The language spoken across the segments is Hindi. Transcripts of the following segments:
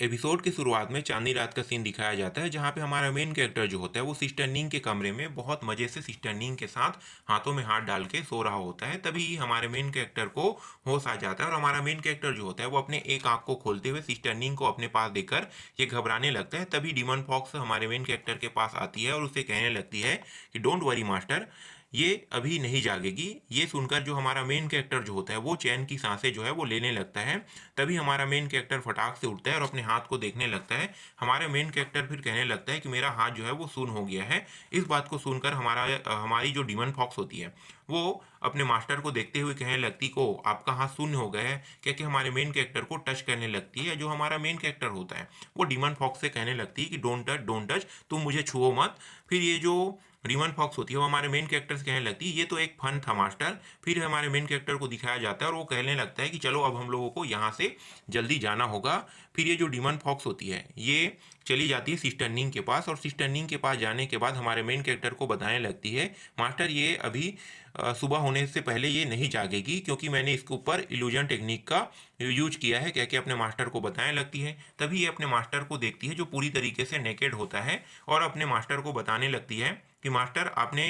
एपिसोड की शुरुआत में चांदनी रात का सीन दिखाया जाता है जहाँ पे हमारा मेन कैरेक्टर जो होता है वो सिस्टर निंग के कमरे में बहुत मजे से सिस्टर निंग के साथ हाथों में हाथ डाल के सो रहा होता है। तभी हमारे मेन कैरेक्टर को होश आ जाता है और हमारा मेन कैरेक्टर जो होता है वो अपने एक आंख को खोलते हुए सिस्टर निंग को अपने पास देखकर ये घबराने लगता है। तभी डिमन फॉक्स हमारे मेन कैरेक्टर के पास आती है और उसे कहने लगती है कि डोंट वरी मास्टर, ये अभी नहीं जागेगी। ये सुनकर जो हमारा मेन कैरेक्टर जो होता है वो चैन की सांसें जो है वो लेने लगता है। तभी हमारा मेन कैरेक्टर फटाक से उठता है और अपने हाथ को देखने लगता है। हमारे मेन कैरेक्टर फिर कहने लगता है कि मेरा हाथ जो है वो सून हो गया है। इस बात को सुनकर हमारी जो डिमन फॉक्स होती है वो अपने मास्टर को देखते हुए कहने लगती को आपका हाथ शून्य हो गया है, क्या कि हमारे मेन कैरेक्टर को टच करने लगती है। जो हमारा मेन कैरेक्टर होता है वो डिमन फॉक्स से कहने लगती है कि डोंट टच, तुम मुझे छुओ मत। फिर ये जो रिमन फॉक्स होती है वो हमारे मेन कैरेक्टर से कहने लगती है ये तो एक फन था मास्टर। फिर हमारे मेन कैरेक्टर को दिखाया जाता है और वो कहने लगता है कि चलो अब हम लोगों को यहाँ से जल्दी जाना होगा। फिर ये जो डिमन फॉक्स होती है ये चली जाती है सिस्टर निंग के पास और सिस्टर निंग के पास जाने के बाद हमारे मेन कैरेक्टर को बताने लगती है मास्टर ये अभी सुबह होने से पहले ये नहीं जागेगी क्योंकि मैंने इसके ऊपर इल्यूजन टेक्निक का यूज किया है, कह के अपने मास्टर को बताने लगती है। तभी ये अपने मास्टर को देखती है जो पूरी तरीके से नेकेड होता है और अपने मास्टर को बताने लगती है कि मास्टर आपने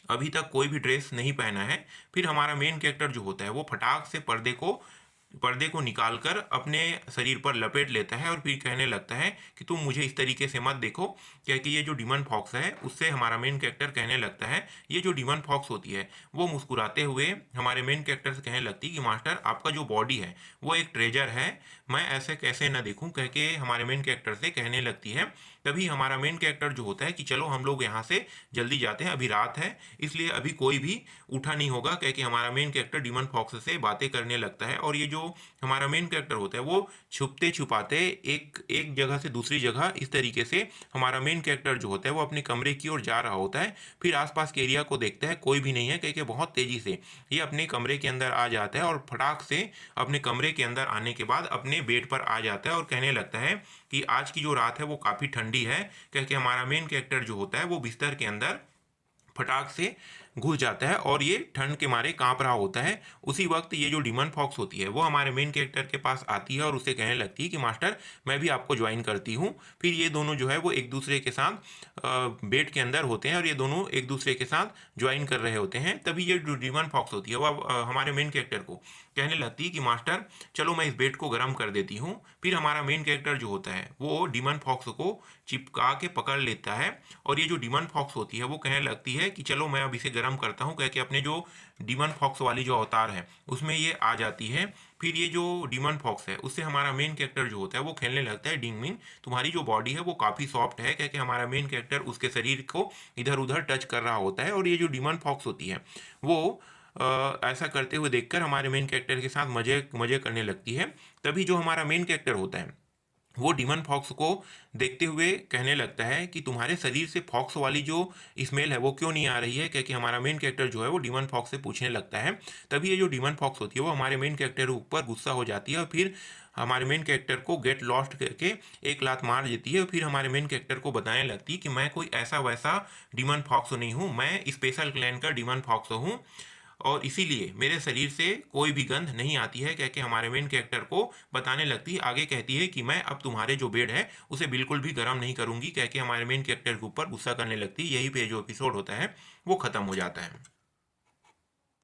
अभी तक कोई भी ड्रेस नहीं पहना है। फिर हमारा मेन कैरेक्टर जो होता है वो फटाक से पर्दे को निकालकर अपने शरीर पर लपेट लेता है और फिर कहने लगता है कि तुम मुझे इस तरीके से मत देखो, क्योंकि ये जो डिमन फॉक्स है उससे हमारा मेन कैरेक्टर कहने लगता है। ये जो डिमन फॉक्स होती है वो मुस्कुराते हुए हमारे मेन कैरेक्टर से कहने लगती है कि मास्टर आपका जो बॉडी है वो एक ट्रेजर है, मैं ऐसे कैसे न देखूं, कह के हमारे मेन कैरेक्टर से कहने लगती है। तभी हमारा मेन कैरेक्टर जो होता है कि चलो हम लोग यहाँ से जल्दी जाते हैं, अभी रात है इसलिए अभी कोई भी उठा नहीं होगा, कह के हमारा मेन कैरेक्टर डिमन फॉक्स से बातें करने लगता है। और ये जो हमारा मेन कैरेक्टर होता है वो छुपते छुपाते एक एक जगह से दूसरी जगह इस तरीके से हमारा मेन कैरेक्टर जो होता है वो अपने कमरे की ओर जा रहा होता है। फिर आसपास के एरिया को देखता है कोई भी नहीं है, कह के बहुत तेजी से ये अपने कमरे के अंदर आ जाता है और फटाक से अपने कमरे के अंदर आने के बाद अपने बेड पर आ जाता है और कहने लगता है कि आज की जो रात है वो काफ़ी ठंडी है, कह के हमारा मेन कैरेक्टर जो होता है वो बिस्तर के अंदर फटाक से घुस जाता है और ये ठंड के मारे कांप रहा होता है। उसी वक्त ये जो डिमन फॉक्स होती है वो हमारे मेन कैरेक्टर के पास आती है और उसे कहने लगती है कि मास्टर मैं भी आपको ज्वाइन करती हूँ। फिर ये दोनों जो है वो एक दूसरे के साथ बेड के अंदर होते हैं और ये दोनों एक दूसरे के साथ ज्वाइन कर रहे होते हैं। तभी ये जो डिमन फॉक्स होती है वो हमारे मेन कैरेक्टर को कहने लगती है कि मास्टर चलो मैं इस बेड को गर्म कर देती हूँ। फिर हमारा मेन कैरेक्टर जो होता है वो डिमन फॉक्स को चिपका के पकड़ लेता है और ये जो डिमन फॉक्स होती है वो कहने लगती है कि चलो मैं अब इसे गर्म करता हूँ, कह के अपने जो डिमन फॉक्स वाली जो अवतार है उसमें ये आ जाती है। फिर ये जो डिमन फॉक्स है उससे हमारा मेन कैरेक्टर जो होता है वो खेलने लगता है डिंग मिंग तुम्हारी जो बॉडी है वो काफ़ी सॉफ्ट है, कह के हमारा मेन कैरेक्टर उसके शरीर को इधर उधर टच कर रहा होता है। और ये जो डिमन फॉक्स होती है वो ऐसा करते हुए देखकर हमारे मेन कैरेक्टर के साथ मजे मजे करने लगती है। तभी जो हमारा मेन कैरेक्टर होता है वो डिमन फॉक्स को देखते हुए कहने लगता है कि तुम्हारे शरीर से फॉक्स वाली जो स्मेल है वो क्यों नहीं आ रही है, क्योंकि हमारा मेन कैरेक्टर जो है वो डिमन फॉक्स से पूछने लगता है। तभी ये जो डिमन फॉक्स होती है वो हमारे मेन कैरेक्टर के ऊपर गुस्सा हो जाती है और फिर हमारे मेन कैरेक्टर को गेट लॉस्ट करके एक लात मार देती है। फिर हमारे मेन कैरेक्टर को बताने लगती है कि मैं कोई ऐसा वैसा डिमन फॉक्स नहीं हूँ, मैं स्पेशल क्लैन का डिमन फॉक्स हूँ और इसीलिए मेरे शरीर से कोई भी गंध नहीं आती है, कह के हमारे मेन कैरेक्टर को बताने लगती है। आगे कहती है कि मैं अब तुम्हारे जो बेड है उसे बिल्कुल भी गर्म नहीं करूंगी, कह के हमारे मेन कैरेक्टर के ऊपर गुस्सा करने लगती है। यही पे जो एपिसोड होता है वो खत्म हो जाता है।